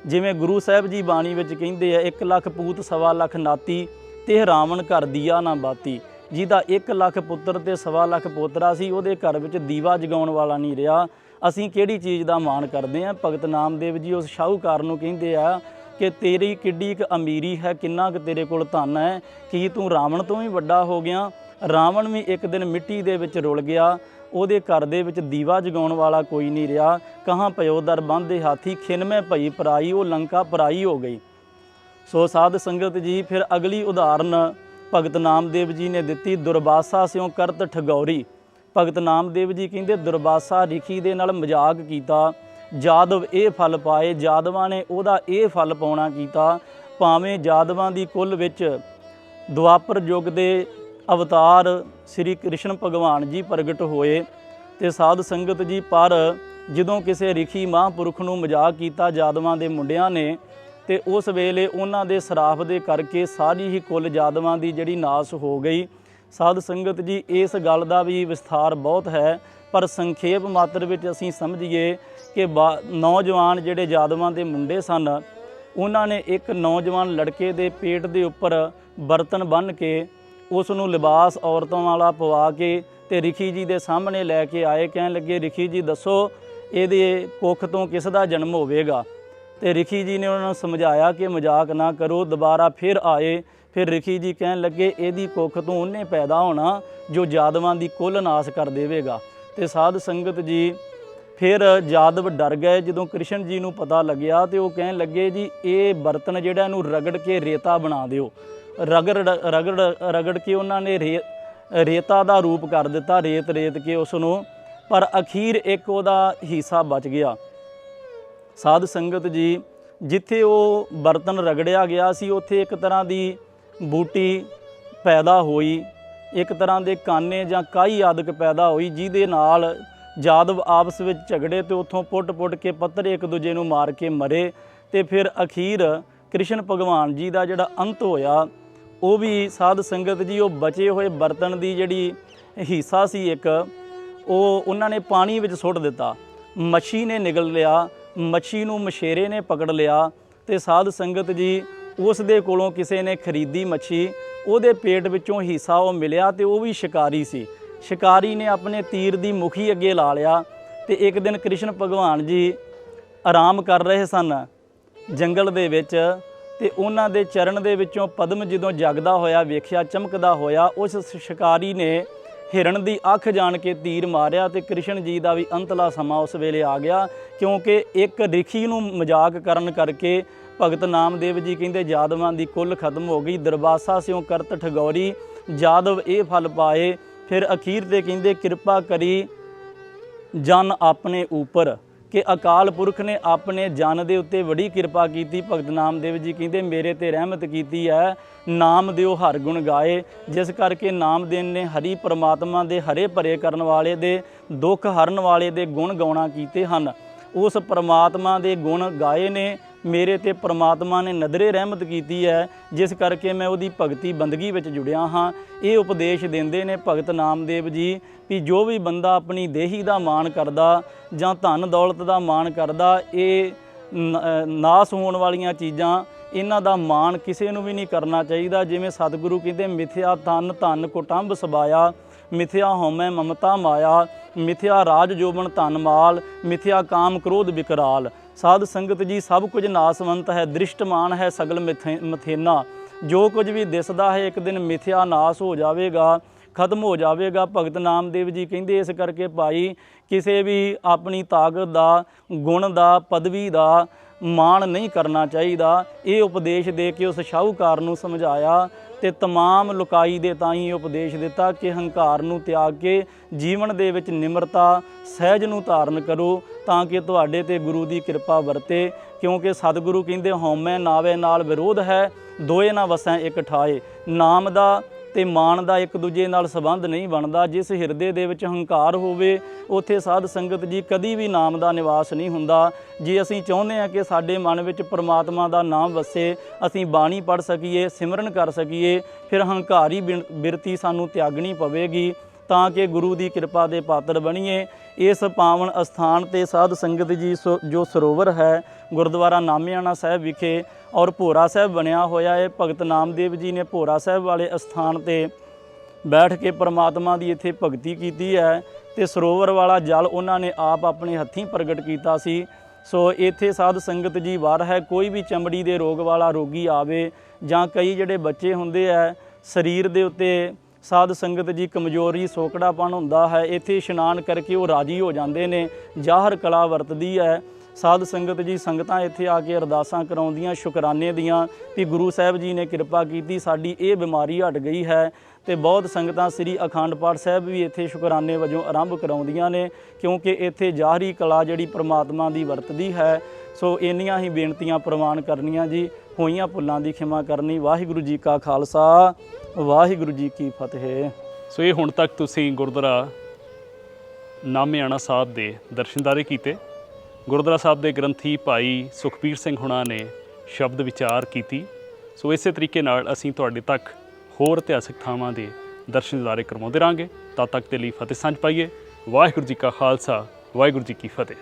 ਜਿਵੇਂ ਗੁਰੂ ਸਾਹਿਬ ਜੀ ਬਾਣੀ ਵਿੱਚ ਕਹਿੰਦੇ ਆ 1 ਲੱਖ ਪੂਤ 1.25 ਲੱਖ ਨਾਤੀ, ਤੇ ਰਾਵਣ ਘਰ ਦੀਆ ਨਾ ਬਾਤੀ। ਜਿਹਦਾ 1 ਲੱਖ ਪੁੱਤਰ ਤੇ 1.25 ਲੱਖ ਪੋਤਰਾ ਸੀ, ਉਹਦੇ ਘਰ ਵਿੱਚ ਦੀਵਾ ਜਗਾਉਣ ਵਾਲਾ ਨਹੀਂ ਰਿਹਾ। ਅਸੀਂ ਕਿਹੜੀ ਚੀਜ਼ ਦਾ ਮਾਣ ਕਰਦੇ ਹਾਂ? ਭਗਤ ਨਾਮਦੇਵ ਜੀ ਉਸ ਸ਼ਾਹੂਕਾਰ ਨੂੰ ਕਹਿੰਦੇ ਆ ਕਿ ਤੇਰੀ ਕਿੱਡੀ ਕੁ ਅਮੀਰੀ ਹੈ, ਕਿੰਨਾ ਕੁ ਤੇਰੇ ਕੋਲ ਧਨ ਹੈ, ਕੀ ਤੂੰ ਰਾਵਣ ਤੋਂ ਵੀ ਵੱਡਾ ਹੋ ਗਿਆ? ਰਾਵਣ ਵੀ ਇੱਕ ਦਿਨ ਮਿੱਟੀ ਦੇ ਵਿੱਚ ਰੁਲ ਗਿਆ, ਉਹਦੇ ਘਰ ਦੇ ਵਿੱਚ ਦੀਵਾ ਜਗਾਉਣ ਵਾਲਾ ਕੋਈ ਨਹੀਂ ਰਿਹਾ। ਕਹਾਂ ਪਇਓ ਦਰ ਬੰਨ੍ਹਦੇ ਹਾਥੀ ਖਿਨਮੈ ਭਈ ਪਰਾਈ, ਉਹ ਲੰਕਾ ਪਰਾਈ ਹੋ ਗਈ। ਸੋ ਸਾਧ ਸੰਗਤ ਜੀ ਫਿਰ ਅਗਲੀ ਉਦਾਹਰਨ ਭਗਤ ਨਾਮਦੇਵ ਜੀ ਨੇ ਦਿੱਤੀ, ਦੁਰਵਾਸਾ ਸਿਉ ਕਰਤ ਠਗੌਰੀ। ਭਗਤ ਨਾਮਦੇਵ ਜੀ ਕਹਿੰਦੇ ਦੁਰਵਾਸਾ ਰਿਖੀ ਦੇ ਨਾਲ ਮਜ਼ਾਕ ਕੀਤਾ, ਜਾਦਵ ਇਹ ਫਲ ਪਾਏ। ਜਾਦਵਾਂ ਨੇ ਉਹਦਾ ਇਹ ਫਲ ਪਾਉਣਾ ਕੀਤਾ। ਭਾਵੇਂ ਜਾਦਵਾਂ ਦੀ ਕੁੱਲ ਵਿੱਚ ਦੁਆਪਰ ਯੁੱਗ ਦੇ ਅਵਤਾਰ ਸ੍ਰੀ ਕ੍ਰਿਸ਼ਨ ਭਗਵਾਨ ਜੀ ਪ੍ਰਗਟ ਹੋਏ ਤੇ ਸਾਧ ਸੰਗਤ ਜੀ, ਪਰ ਜਦੋਂ ਕਿਸੇ ਰਿਖੀ ਮਹਾਂਪੁਰਖ ਨੂੰ ਮਜ਼ਾਕ ਕੀਤਾ ਜਾਦਵਾਂ ਦੇ ਮੁੰਡਿਆਂ ਨੇ, ਤੇ ਉਸ ਵੇਲੇ ਉਹਨਾਂ ਦੇ ਸਰਾਫ ਦੇ ਕਰਕੇ ਸਾਰੀ ਹੀ ਕੁੱਲ ਜਾਦਵਾਂ ਦੀ ਜਿਹੜੀ ਨਾਸ ਹੋ ਗਈ। ਸਾਧ ਸੰਗਤ ਜੀ ਇਸ ਗੱਲ ਦਾ ਵੀ ਵਿਸਥਾਰ ਬਹੁਤ ਹੈ, ਪਰ ਸੰਖੇਪ ਮਾਤਰ ਵਿੱਚ ਅਸੀਂ ਸਮਝੀਏ ਕਿ ਨੌਜਵਾਨ ਜਿਹੜੇ ਜਾਦਵਾਂ ਦੇ ਮੁੰਡੇ ਸਨ, ਉਹਨਾਂ ਨੇ ਇੱਕ ਨੌਜਵਾਨ ਲੜਕੇ ਦੇ ਪੇਟ ਦੇ ਉੱਪਰ ਬਰਤਨ ਬੰਨ੍ਹ ਕੇ ਉਸ ਨੂੰ ਲਿਬਾਸ ਔਰਤਾਂ ਵਾਲਾ ਪਵਾ ਕੇ ਤੇ ਰਿਖੀ ਜੀ ਦੇ ਸਾਹਮਣੇ ਲੈ ਕੇ ਆਏ। ਕਹਿਣ ਲੱਗੇ ਰਿਖੀ ਜੀ ਦੱਸੋ ਇਹਦੇ ਕੁੱਖ ਤੋਂ ਕਿਸ ਦਾ ਜਨਮ ਹੋਵੇਗਾ? ਤੇ ਰਿਖੀ ਜੀ ਨੇ ਉਹਨਾਂ ਨੂੰ ਸਮਝਾਇਆ ਕਿ ਮਜ਼ਾਕ ਨਾ ਕਰੋ। ਦੁਬਾਰਾ ਫਿਰ ਆਏ, ਫਿਰ ਰਿਖੀ ਜੀ ਕਹਿਣ ਲੱਗੇ ਇਹਦੀ ਕੁੱਖ ਤੋਂ ਉਹਨੇ ਪੈਦਾ ਹੋਣਾ ਜੋ ਜਾਦਵਾਂ ਦੀ ਕੁੱਲ ਨਾਸ ਕਰ ਦੇਵੇਗਾ। ਤੇ ਸਾਧ ਸੰਗਤ ਜੀ ਫਿਰ ਜਾਦਵ ਡਰ ਗਏ ਜਦੋਂ ਕ੍ਰਿਸ਼ਨ ਜੀ ਨੂੰ ਪਤਾ ਲੱਗਿਆ, ਤੇ ਉਹ ਕਹਿਣ ਲੱਗੇ ਜੀ ਇਹ ਬਰਤਨ ਜਿਹੜਾ ਇਹਨੂੰ ਰਗੜ ਕੇ ਰੇਤਾ ਬਣਾ ਦਿਓ। ਰਗੜ ਕੇ ਉਹਨਾਂ ਨੇ ਰੇਤਾ ਦਾ ਰੂਪ ਕਰ ਦਿੱਤਾ, ਰੇਤ ਕੇ ਉਸ ਨੂੰ ਪਰ ਅਖੀਰ ਇੱਕ ਉਹਦਾ ਹਿੱਸਾ ਬਚ ਗਿਆ। ਸਾਧ ਸੰਗਤ ਜੀ, ਜਿੱਥੇ ਉਹ ਬਰਤਨ ਰਗੜਿਆ ਗਿਆ ਸੀ ਉੱਥੇ ਇੱਕ ਤਰ੍ਹਾਂ ਦੀ ਬੂਟੀ ਪੈਦਾ ਹੋਈ, ਇੱਕ ਤਰ੍ਹਾਂ ਦੇ ਕਾਨੇ ਜਾਂ ਕਾਈ ਆਦਿਕ ਪੈਦਾ ਹੋਈ, ਜਿਹਦੇ ਨਾਲ ਜਾਦਵ ਆਪਸ ਵਿੱਚ ਝਗੜੇ ਤੇ ਉੱਥੋਂ ਪੁੱਟ ਕੇ ਪੱਥਰ ਇੱਕ ਦੂਜੇ ਨੂੰ ਮਾਰ ਕੇ ਮਰੇ। ਤੇ ਫਿਰ ਅਖੀਰ ਕ੍ਰਿਸ਼ਨ ਭਗਵਾਨ ਜੀ ਦਾ ਜਿਹੜਾ ਅੰਤ ਹੋਇਆ, ਉਹ ਵੀ ਸਾਧ ਸੰਗਤ ਜੀ ਉਹ ਬਚੇ ਹੋਏ ਬਰਤਨ ਦੀ ਜਿਹੜੀ ਹਿੱਸਾ ਸੀ ਇੱਕ, ਉਹ ਉਹਨਾਂ ਨੇ ਪਾਣੀ ਵਿੱਚ ਸੁੱਟ ਦਿੱਤਾ। ਮੱਛੀ ਨੇ ਨਿਗਲ ਲਿਆ, ਮੱਛੀ ਨੂੰ ਮਛੇਰੇ ਨੇ ਪਕੜ ਲਿਆ ਤੇ ਸਾਧ ਸੰਗਤ ਜੀ ਉਸ ਦੇ ਕੋਲੋਂ ਕਿਸੇ ਨੇ ਖਰੀਦੀ ਮੱਛੀ, ਉਹਦੇ ਪੇਟ ਵਿੱਚੋਂ ਹਿੱਸਾ ਉਹ ਮਿਲਿਆ ਤੇ ਉਹ ਵੀ ਸ਼ਿਕਾਰੀ ਸੀ। ਸ਼ਿਕਾਰੀ ਨੇ ਆਪਣੇ ਤੀਰ ਦੀ ਮੁਖੀ ਅੱਗੇ ਲਾ ਲਿਆ ਤੇ ਇੱਕ ਦਿਨ ਕ੍ਰਿਸ਼ਨ ਭਗਵਾਨ ਜੀ ਆਰਾਮ ਕਰ ਰਹੇ ਸਨ ਜੰਗਲ ਦੇ ਵਿੱਚ ਤੇ ਉਹਨਾਂ ਦੇ ਚਰਨ ਦੇ ਵਿੱਚੋਂ ਪਦਮ ਜਦੋਂ ਜਗਦਾ ਹੋਇਆ ਵੇਖਿਆ, ਚਮਕਦਾ ਹੋਇਆ, ਉਸ ਸ਼ਿਕਾਰੀ ਨੇ ਹਿਰਨ ਦੀ ਅੱਖ ਜਾਣ ਕੇ ਤੀਰ ਮਾਰਿਆ ਤੇ ਕ੍ਰਿਸ਼ਨ ਜੀ ਦਾ ਵੀ ਅੰਤਲਾ ਸਮਾਂ ਉਸ ਵੇਲੇ ਆ ਗਿਆ। ਕਿਉਂਕਿ ਇੱਕ ਰਿਖੀ ਨੂੰ ਮਜ਼ਾਕ ਕਰਨ ਕਰਕੇ ਭਗਤ ਨਾਮਦੇਵ ਜੀ ਕਹਿੰਦੇ ਜਾਦਵਾਂ ਦੀ ਕੁੱਲ ਖਤਮ ਹੋ ਗਈ, ਦਰਬਾਸਾ ਸਿਉ ਕਰਤ ਠਗੌਰੀ, ਜਾਦਵ ਇਹ ਫਲ ਪਾਏ। ਫਿਰ ਅਖੀਰ ਤੇ ਕਹਿੰਦੇ ਕਿਰਪਾ ਕਰੀ ਜਨ ਆਪਣੇ ਉੱਪਰ, ਕਿ ਅਕਾਲ ਪੁਰਖ ਨੇ ਆਪਣੇ ਜਨ ਦੇ ਉੱਤੇ ਬੜੀ ਕਿਰਪਾ ਕੀਤੀ। ਭਗਤ ਨਾਮਦੇਵ ਜੀ ਕਹਿੰਦੇ ਮੇਰੇ ਤੇ ਰਹਿਮਤ ਕੀਤੀ ਹੈ, ਨਾਮ ਦਿਓ ਹਰ ਗੁਣ ਗਾਏ, ਜਿਸ ਕਰਕੇ ਨਾਮਦੇਵ ਨੇ ਹਰੀ ਪਰਮਾਤਮਾ ਦੇ ਹਰੇ ਭਰੇ ਕਰਨ ਵਾਲੇ ਦੇ, ਦੁੱਖ ਹਰਨ ਵਾਲੇ ਦੇ ਗੁਣ ਗਾਉਣਾ ਕੀਤੇ ਹਨ। ਉਸ ਪਰਮਾਤਮਾ ਦੇ ਗੁਣ ਗਾਏ ਨੇ, ਮੇਰੇ ਤੇ ਪਰਮਾਤਮਾ ਨੇ ਨਦਰੇ ਰਹਿਮਤ ਕੀਤੀ ਹੈ, ਜਿਸ ਕਰਕੇ ਮੈਂ ਉਹਦੀ ਭਗਤੀ ਬੰਦਗੀ ਵਿੱਚ ਜੁੜਿਆ ਹਾਂ। ਇਹ ਉਪਦੇਸ਼ ਦਿੰਦੇ ਨੇ ਭਗਤ ਨਾਮਦੇਵ ਜੀ ਵੀ ਜੋ ਵੀ ਬੰਦਾ ਆਪਣੀ ਦੇਹੀ ਦਾ ਮਾਣ ਕਰਦਾ ਜਾਂ ਧਨ ਦੌਲਤ ਦਾ ਮਾਣ ਕਰਦਾ, ਇਹ ਨਾਸ ਹੋਣ ਵਾਲੀਆਂ ਚੀਜ਼ਾਂ, ਇਹਨਾਂ ਦਾ ਮਾਣ ਕਿਸੇ ਨੂੰ ਵੀ ਨਹੀਂ ਕਰਨਾ ਚਾਹੀਦਾ। ਜਿਵੇਂ ਸਤਿਗੁਰੂ ਕਹਿੰਦੇ ਮਿਥਿਆ ਤਨ ਧਨ ਕੁਟੰਬ ਸਬਾਇਆ, ਮਿਥਿਆ ਹਉਮੈ ਮਮਤਾ ਮਾਇਆ, ਮਿਥਿਆ ਰਾਜ ਜੋਬਨ ਧਨ ਮਾਲ, ਮਿਥਿਆ ਕਾਮ ਕ੍ਰੋਧ ਵਿਕਰਾਲ। ਸਾਧ ਸੰਗਤ ਜੀ, ਸਭ ਕੁਝ ਨਾਸਵੰਤ ਹੈ, ਦ੍ਰਿਸ਼ਟਮਾਨ ਹੈ ਸਗਲ ਮਥੇਨਾ। ਜੋ ਕੁਝ ਵੀ ਦਿਸਦਾ ਹੈ ਇੱਕ ਦਿਨ ਮਿਥਿਆ ਨਾਸ ਹੋ ਜਾਵੇਗਾ, ਖਤਮ ਹੋ ਜਾਵੇਗਾ। ਭਗਤ ਨਾਮਦੇਵ ਜੀ ਕਹਿੰਦੇ ਇਸ ਕਰਕੇ ਭਾਈ ਕਿਸੇ ਵੀ ਆਪਣੀ ਤਾਕਤ ਦਾ, ਗੁਣ ਦਾ, ਪਦਵੀ ਦਾ ਮਾਣ ਨਹੀਂ ਕਰਨਾ ਚਾਹੀਦਾ। ਇਹ ਉਪਦੇਸ਼ ਦੇ ਕੇ ਉਸ ਸ਼ਾਹੂਕਾਰ ਨੂੰ ਸਮਝਾਇਆ ਤੇ ਤਮਾਮ ਲੁਕਾਈ ਦੇ ਤਾਂ ਹੀ ਉਪਦੇਸ਼ ਦਿੱਤਾ ਕਿ ਹੰਕਾਰ ਨੂੰ ਤਿਆਗ ਕੇ ਜੀਵਨ ਦੇ ਵਿੱਚ ਨਿਮਰਤਾ, ਸਹਿਜ ਨੂੰ ਧਾਰਨ ਕਰੋ ਤਾਂ ਕਿ ਤੁਹਾਡੇ ਤੇ ਗੁਰੂ ਦੀ ਕਿਰਪਾ ਵਰਤੇ। ਕਿਉਂਕਿ ਸਤਿਗੁਰੂ ਕਹਿੰਦੇ ਹਉਮੈ ਨਾਵੇ ਨਾਲ ਵਿਰੋਧ ਹੈ, ਦੋਏ ਨਾ ਵਸੈ ਇੱਕ ਠਾਏ। ਨਾਮ ਦਾ ਤੇ ਮਾਣ ਦਾ ਇੱਕ ਦੂਜੇ ਨਾਲ ਸੰਬੰਧ ਨਹੀਂ ਬਣਦਾ। ਜਿਸ ਹਿਰਦੇ ਦੇ ਵਿੱਚ ਹੰਕਾਰ ਹੋਵੇ ਉੱਥੇ ਸਾਧ ਸੰਗਤ ਜੀ ਕਦੀ ਵੀ ਨਾਮ ਦਾ ਨਿਵਾਸ ਨਹੀਂ ਹੁੰਦਾ। ਜੇ ਅਸੀਂ ਚਾਹੁੰਦੇ ਹਾਂ ਕਿ ਸਾਡੇ ਮਨ ਵਿੱਚ ਪਰਮਾਤਮਾ ਦਾ ਨਾਮ ਵਸੇ, ਅਸੀਂ ਬਾਣੀ ਪੜ੍ਹ ਸਕੀਏ, ਸਿਮਰਨ ਕਰ ਸਕੀਏ, ਫਿਰ ਹੰਕਾਰੀ ਬਿਰਤੀ ਸਾਨੂੰ ਤਿਆਗਣੀ ਪਵੇਗੀ ਤਾਂ ਕਿ ਗੁਰੂ ਦੀ ਕਿਰਪਾ ਦੇ ਪਾਤਰ ਬਣੀਏ। ਇਸ ਪਾਵਨ ਅਸਥਾਨ ਤੇ ਸਾਧ ਸੰਗਤ ਜੀ ਜੋ ਸਰੋਵਰ ਹੈ ਗੁਰਦੁਆਰਾ ਨਾਮਿਆਣਾ ਸਾਹਿਬ ਵਿਖੇ ਔਰ ਭੋਰਾ ਸਾਹਿਬ ਬਣਿਆ ਹੋਇਆ ਹੈ, ਭਗਤ ਨਾਮਦੇਵ ਜੀ ਨੇ ਭੋਰਾ ਸਾਹਿਬ ਵਾਲੇ ਅਸਥਾਨ ਤੇ ਬੈਠ ਕੇ ਪਰਮਾਤਮਾ ਦੀ ਇੱਥੇ ਭਗਤੀ ਕੀਤੀ ਹੈ ਤੇ ਸਰੋਵਰ ਵਾਲਾ ਜਲ ਉਹਨਾਂ ਨੇ ਆਪ ਆਪਣੇ ਹੱਥੀਂ ਪ੍ਰਗਟ ਕੀਤਾ ਸੀ। ਸੋ ਇੱਥੇ ਸਾਧ ਸੰਗਤ ਜੀ ਵਾਰ ਹੈ, ਕੋਈ ਵੀ ਚਮੜੀ ਦੇ ਰੋਗ ਵਾਲਾ ਰੋਗੀ ਆਵੇ ਜਾਂ ਕਈ ਜਿਹੜੇ ਬੱਚੇ ਹੁੰਦੇ ਹੈ ਸਰੀਰ ਦੇ ਉੱਤੇ ਸਾਧ ਸੰਗਤ ਜੀ ਕਮਜ਼ੋਰੀ ਸੋਕੜਾਪਣ ਹੁੰਦਾ ਹੈ, ਇੱਥੇ ਇਸ਼ਨਾਨ ਕਰਕੇ ਉਹ ਰਾਜੀ ਹੋ ਜਾਂਦੇ ਨੇ। ਜ਼ਾਹਰ ਕਲਾ ਵਰਤਦੀ ਹੈ। ਸਾਧ ਸੰਗਤ ਜੀ ਸੰਗਤਾਂ ਇੱਥੇ ਆ ਕੇ ਅਰਦਾਸਾਂ ਕਰਾਉਂਦੀਆਂ ਸ਼ੁਕਰਾਨੇ ਦੀਆਂ ਵੀ ਗੁਰੂ ਸਾਹਿਬ ਜੀ ਨੇ ਕਿਰਪਾ ਕੀਤੀ, ਸਾਡੀ ਇਹ ਬਿਮਾਰੀ ਹਟ ਗਈ ਹੈ। ਤੇ ਬਹੁਤ ਸੰਗਤਾਂ ਸ੍ਰੀ ਅਖੰਡ ਪਾਠ ਸਾਹਿਬ ਵੀ ਇੱਥੇ ਸ਼ੁਕਰਾਨੇ ਵਜੋਂ ਆਰੰਭ ਕਰਾਉਂਦੀਆਂ ਨੇ, ਕਿਉਂਕਿ ਇੱਥੇ ਜ਼ਾਹਰੀ ਕਲਾ ਜਿਹੜੀ ਪਰਮਾਤਮਾ ਦੀ ਵਰਤਦੀ ਹੈ। ਸੋ ਇੰਨੀਆਂ ਹੀ ਬੇਨਤੀਆਂ ਪ੍ਰਵਾਨ ਕਰਨੀਆਂ ਜੀ, ਹੋਈਆਂ ਭੁੱਲਾਂ ਦੀ ਖਿਮਾ ਕਰਨੀ। ਵਾਹਿਗੁਰੂ ਜੀ ਕਾ ਖਾਲਸਾ, ਵਾਹਿਗੁਰੂ ਜੀ ਕੀ ਫਤਿਹ। ਸੋ ਇਹ ਹੁਣ ਤੱਕ ਤੁਸੀਂ ਗੁਰਦੁਆਰਾ ਨਾਮਿਆਣਾ ਸਾਹਿਬ ਦੇ ਦਰਸ਼ਨਦਾਰੇ ਕੀਤੇ। ਗੁਰਦੁਆਰਾ ਸਾਹਿਬ ਦੇ ਗ੍ਰੰਥੀ ਭਾਈ ਸੁਖਬੀਰ ਸਿੰਘ ਹੁਣਾਂ ਨੇ ਸ਼ਬਦ ਵਿਚਾਰ ਕੀਤੀ। ਸੋ ਇਸੇ ਤਰੀਕੇ ਨਾਲ ਅਸੀਂ ਤੁਹਾਡੇ ਤੱਕ ਹੋਰ ਇਤਿਹਾਸਕ ਥਾਵਾਂ ਦੇ ਦਰਸ਼ਨ ਦਿਦਾਰੇ ਕਰਵਾਉਂਦੇ ਰਹਾਂਗੇ। ਤਦ ਤੱਕ ਦੇ ਲਈ ਫਤਿਹ ਸੰਚ ਪਾਈਏ। ਵਾਹਿਗੁਰੂ ਜੀ ਕਾ ਖਾਲਸਾ, ਵਾਹਿਗੁਰੂ ਜੀ ਕੀ ਫਤਿਹ।